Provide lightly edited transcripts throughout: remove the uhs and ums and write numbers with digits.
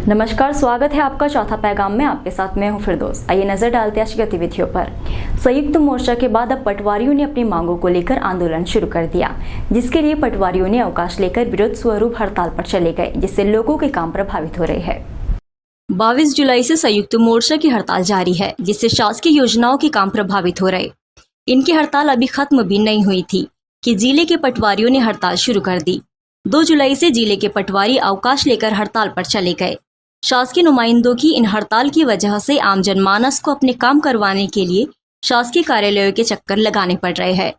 नमस्कार, स्वागत है आपका चौथा पैगाम में। आपके साथ मैं हूं फिरदौस। आइए नजर डालते हैं आज की गतिविधियों पर। संयुक्त मोर्चा के बाद अब पटवारियों ने अपनी मांगों को लेकर आंदोलन शुरू कर दिया, जिसके लिए पटवारियों ने अवकाश लेकर विरोध स्वरूप हड़ताल पर चले गए, जिससे लोगों के काम प्रभावित हो रहे हैं। 22 जुलाई से संयुक्त मोर्चा की हड़ताल जारी है, जिससे शासकीय योजनाओं के काम प्रभावित हो रहे। इनकी हड़ताल अभी खत्म भी नहीं हुई थी कि जिले के पटवारियों ने हड़ताल शुरू कर दी। 2 जुलाई से जिले के पटवारी अवकाश लेकर हड़ताल पर चले गए। शासकीय नुमाइंदों की इन हड़ताल की वजह से आम जनमानस को अपने काम करवाने के लिए शासकीय कार्यालयों के चक्कर लगाने पड़ रहे हैं।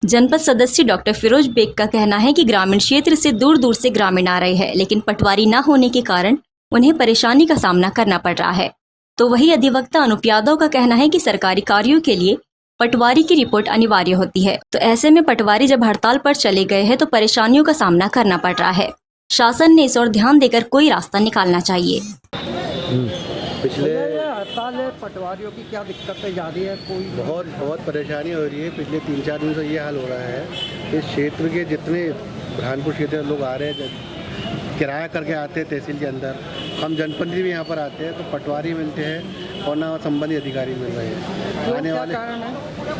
जनपद सदस्य डॉक्टर फिरोज बेग का कहना है कि ग्रामीण क्षेत्र से दूर दूर से ग्रामीण आ रहे हैं, लेकिन पटवारी न होने के कारण उन्हें परेशानी का सामना करना पड़ रहा है। तो वही अधिवक्ता अनूप यादव का कहना है कि सरकारी कार्यों के लिए पटवारी की रिपोर्ट अनिवार्य होती है, तो ऐसे में पटवारी जब हड़ताल पर चले गए हैं तो परेशानियों का सामना करना पड़ रहा है। शासन ने इस ओर ध्यान देकर कोई रास्ता निकालना चाहिए। पिछले हड़ताल है, पटवारियों की क्या दिक्कतें जा रही है? कोई बहुत परेशानी हो रही है। पिछले 3-4 दिन से ये हाल हो रहा है। इस क्षेत्र के जितने बुरहानपुर क्षेत्र के लोग आ रहे हैं, किराया करके आते हैं तहसील के अंदर, हम जनप्रतिनिधि भी यहाँ पर आते हैं, तो पटवारी मिलते हैं और ना संबंधित अधिकारी मिल रहे हैं। आने वाले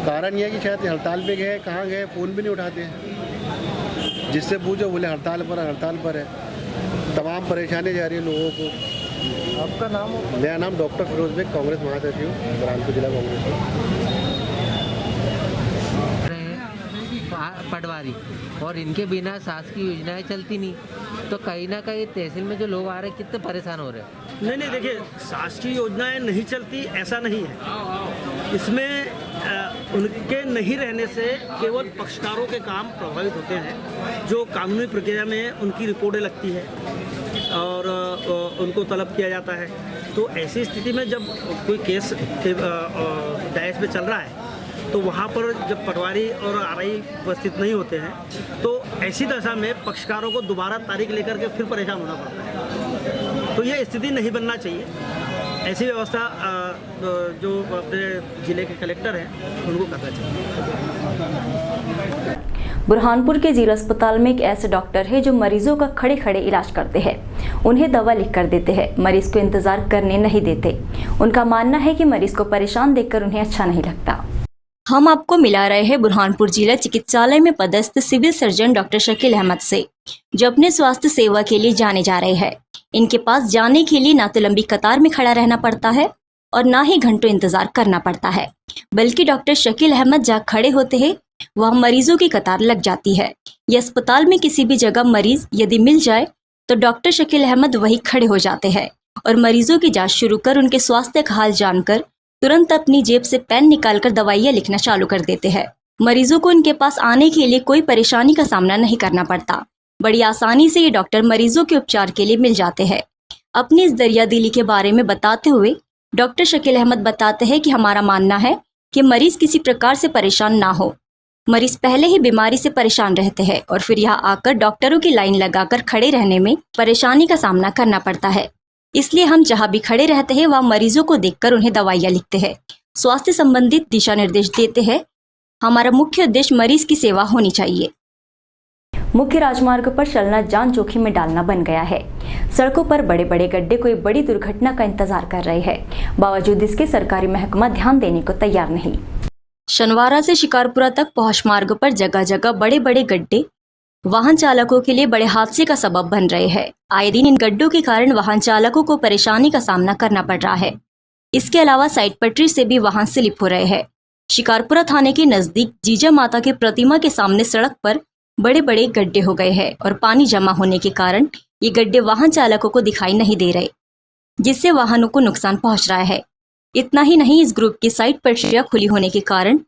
कारण यह है कि शायद हड़ताल पे गए, कहाँ गए, फ़ोन भी नहीं उठाते हैं। जिससे पूछो बोले हड़ताल पर है। तमाम परेशानी जा रही है लोगों को। आपका नाम? मेरा नाम डॉक्टर फिरोज बेग, कांग्रेस महासचिव, बुरहानपुर जिला कांग्रेस। पटवारी और इनके बिना शासकीय योजनाएं चलती नहीं, तो कहीं ना कहीं तहसील में जो लोग आ रहे हैं कितने परेशान हो रहे हैं। नहीं, देखिए, शासकीय योजनाएं नहीं चलती ऐसा नहीं है। इसमें उनके नहीं रहने से केवल पक्षकारों के काम प्रभावित होते हैं। जो कानूनी प्रक्रिया में उनकी रिपोर्टें लगती है और उनको तलब किया जाता है, तो ऐसी स्थिति में जब कोई केस डायस पे चल रहा है, तो वहाँ पर जब पटवारी और आरआई उपस्थित नहीं होते हैं, तो ऐसी दशा में पक्षकारों को दोबारा तारीख लेकर के फिर परेशान होना पड़ता है। तो ये स्थिति नहीं बनना चाहिए। ऐसी व्यवस्था जो अपने जिले के कलेक्टर हैं उनको करना चाहिए। बुरहानपुर के जिला अस्पताल में एक ऐसे डॉक्टर है जो मरीजों का खड़े खड़े इलाज करते हैं। उन्हें दवा लिख कर देते हैं, मरीज को इंतजार करने नहीं देते। उनका मानना है कि मरीज को परेशान देखकर उन्हें अच्छा नहीं लगता। हम आपको मिला रहे हैं बुरहानपुर जिला चिकित्सालय में पदस्थ civil surgeon doctor Shakeel Ahmed से, जो अपने स्वास्थ्य सेवा के लिए जाने जा रहे हैं। इनके पास जाने के लिए ना तो लंबी कतार में खड़ा रहना पड़ता है और ना ही घंटों इंतजार करना पड़ता है, बल्कि डॉक्टर शकील अहमद जहाँ खड़े होते हैं वहाँ मरीजों की कतार लग जाती है। ये अस्पताल में किसी भी जगह मरीज यदि मिल जाए तो डॉक्टर शकील अहमद वही खड़े हो जाते हैं और मरीजों की जाँच शुरू कर उनके स्वास्थ्य का हाल जानकर तुरंत अपनी जेब से पेन निकालकर दवाइयाँ लिखना चालू कर देते हैं। मरीजों को इनके पास आने के लिए कोई परेशानी का सामना नहीं करना पड़ता। बड़ी आसानी से ये डॉक्टर मरीजों के उपचार के लिए मिल जाते हैं। अपनी इस दरिया दिली के बारे में बताते हुए डॉक्टर शकील अहमद बताते हैं कि हमारा मानना है कि मरीज किसी प्रकार से परेशान ना हो। मरीज पहले ही बीमारी से परेशान रहते हैं और फिर यहाँ आकर डॉक्टरों की लाइन लगाकर खड़े रहने में परेशानी का सामना करना पड़ता है। इसलिए हम जहाँ भी खड़े रहते हैं वहाँ मरीजों को देखकर उन्हें दवाइयाँ लिखते हैं, स्वास्थ्य संबंधित दिशा निर्देश देते हैं। हमारा मुख्य उद्देश्य मरीज की सेवा होनी चाहिए। मुख्य राजमार्ग पर चलना जान जोखिम में डालना बन गया है। सड़कों पर बड़े बड़े गड्ढे कोई बड़ी दुर्घटना का इंतजार कर रहे हैं, बावजूद इसके सरकारी महकमा ध्यान देने को तैयार नहीं। शनिवारा से शिकारपुरा तक पहुंच मार्ग पर जगह जगह बड़े बड़े गड्ढे वाहन चालकों के लिए बड़े हादसे का सबब बन रहे हैं। आए दिन इन गड्ढों के कारण वाहन चालकों को परेशानी का सामना करना पड़ रहा है। इसके अलावा साइड पटरी से भी वाहन स्लिप हो रहे हैं। शिकारपुरा थाने के नजदीक जीजा माता की प्रतिमा के सामने सड़क पर बड़े बड़े गड्ढे हो गए हैं और पानी जमा होने के कारण ये गड्ढे वाहन चालकों को दिखाई नहीं दे रहे, जिससे वाहनों को नुकसान पहुंच रहा है। इतना ही नहीं, इस ग्रुप की साइड पटरियां खुली होने के कारण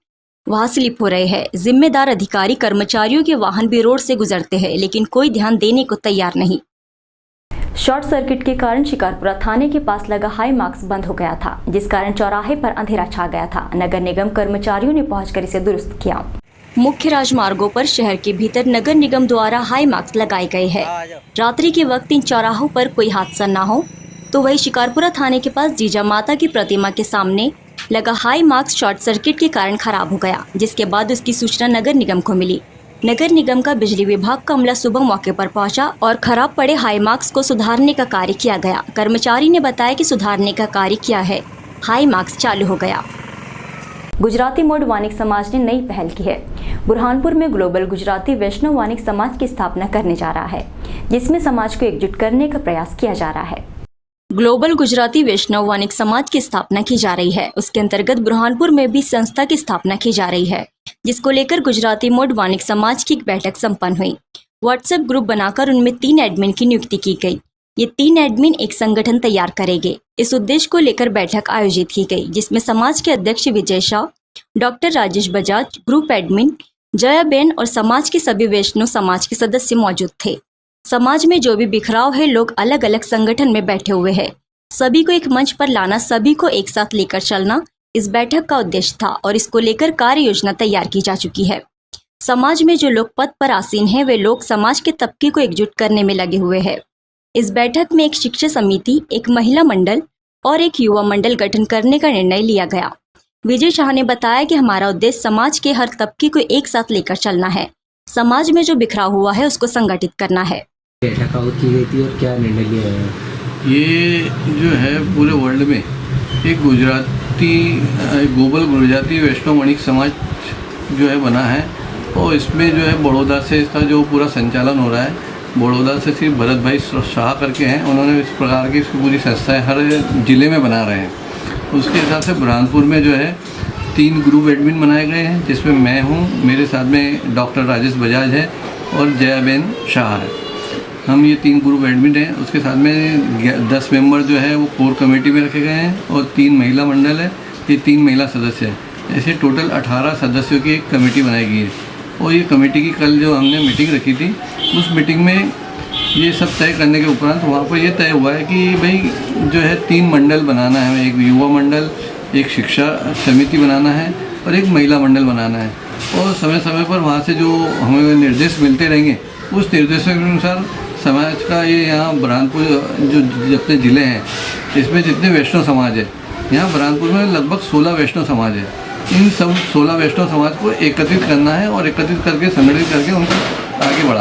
वहाँ स्लिप हो रहे हैं। जिम्मेदार अधिकारी कर्मचारियों के वाहन भी रोड से गुजरते हैं, लेकिन कोई ध्यान देने को तैयार नहीं। शॉर्ट सर्किट के कारण शिकारपुरा थाने के पास लगा हाई मार्क्स बंद हो गया था, जिस कारण चौराहे पर अंधेरा छा गया था। नगर निगम कर्मचारियों ने पहुंचकर इसे दुरुस्त किया। मुख्य राजमार्गों पर शहर के भीतर नगर निगम द्वारा हाई मार्क्स लगाए गए हैं। रात्रि के वक्त इन चौराहों पर कोई हादसा न हो, तो वही शिकारपुरा थाने के पास जीजा माता की प्रतिमा के सामने लगा हाई मार्क्स शॉर्ट सर्किट के कारण खराब हो गया, जिसके बाद उसकी सूचना नगर निगम को मिली। नगर निगम का बिजली विभाग का अमला सुबह मौके पर पहुंचा और खराब पड़े हाई मार्क्स को सुधारने का कार्य किया गया। कर्मचारी ने बताया कि सुधारने का कार्य किया है, हाई मार्क्स चालू हो गया। गुजराती मोड वानिक समाज ने नई पहल की है। बुरहानपुर में ग्लोबल गुजराती वैष्णव वानिक समाज की स्थापना करने जा रहा है, जिसमें समाज को एकजुट करने का प्रयास किया जा रहा है। ग्लोबल गुजराती वैष्णव वानिक समाज की स्थापना की जा रही है। उसके अंतर्गत बुरहानपुर में भी संस्था की स्थापना की जा रही है, जिसको लेकर गुजराती मोड वानिक समाज की एक बैठक संपन्न हुई। व्हाट्सएप ग्रुप बनाकर उनमें 3 एडमिन की नियुक्ति की गई। ये 3 एडमिन एक संगठन तैयार करेंगे। इस उद्देश्य को लेकर बैठक आयोजित की गई, जिसमें समाज के अध्यक्ष Vijay Shah, doctor Rajesh Bajaj, group admin Jayaben और समाज के सभी वैष्णव समाज के सदस्य मौजूद थे। समाज में जो भी बिखराव है, लोग अलग अलग संगठन में बैठे हुए हैं, सभी को एक मंच पर लाना, सभी को एक साथ लेकर चलना इस बैठक का उद्देश्य था और इसको लेकर कार्य योजना तैयार की जा चुकी है। समाज में जो लोग पद पर आसीन हैं, वे लोग समाज के तबके को एकजुट करने में लगे हुए हैं। इस बैठक में एक शिक्षा समिति, एक महिला मंडल और एक युवा मंडल गठन करने का निर्णय लिया गया। विजय शाह ने बताया कि हमारा उद्देश्य समाज के हर तबके को एक साथ लेकर चलना है, समाज में जो बिखराव हुआ है उसको संगठित करना है। बैठक आउट की गई थी और क्या निर्णय लिया गया? ये जो है पूरे वर्ल्ड में एक ग्लोबल गुजराती वैष्णव वानिक समाज जो है बना है और इसमें जो है बड़ौदा से इसका जो पूरा संचालन हो रहा है। बड़ौदा से श्री भरत भाई शाह करके हैं, उन्होंने इस प्रकार की इसकी पूरी संस्थाएं हर ज़िले में बना रहे हैं। उसके हिसाब से बुरहानपुर में जो है 3 ग्रुप एडमिन बनाए गए हैं, जिसमें मैं हूँ, मेरे साथ में डॉक्टर राजेश बजाज है और जयाबेन शाह है। हम ये 3 ग्रुप एडमिन हैं। उसके साथ में 10 मेंबर जो है वो कोर कमेटी में रखे गए हैं और 3 महिला मंडल है, ये 3 महिला सदस्य हैं। ऐसे टोटल 18 सदस्यों की एक कमेटी बनाई गई है और ये कमेटी की कल जो हमने मीटिंग रखी थी, उस मीटिंग में ये सब तय करने के उपरांत वहाँ पर ये तय हुआ है कि भाई जो है 3 मंडल बनाना है, एक युवा मंडल, एक शिक्षा समिति बनाना है और एक महिला मंडल बनाना है। और समय समय पर वहाँ से जो हमें निर्देश मिलते रहेंगे, उस निर्देशों के अनुसार समाज का ये यहाँ बुरहानपुर जो जितने ज़िले हैं, इसमें जितने वैष्णव समाज है, यहाँ बुरहानपुर में लगभग 16 वैष्णव समाज है। इन सब 16 वैष्णव समाज को एकत्रित करना है और एकत्रित करके संगठित करके उनको आगे बढ़ाना।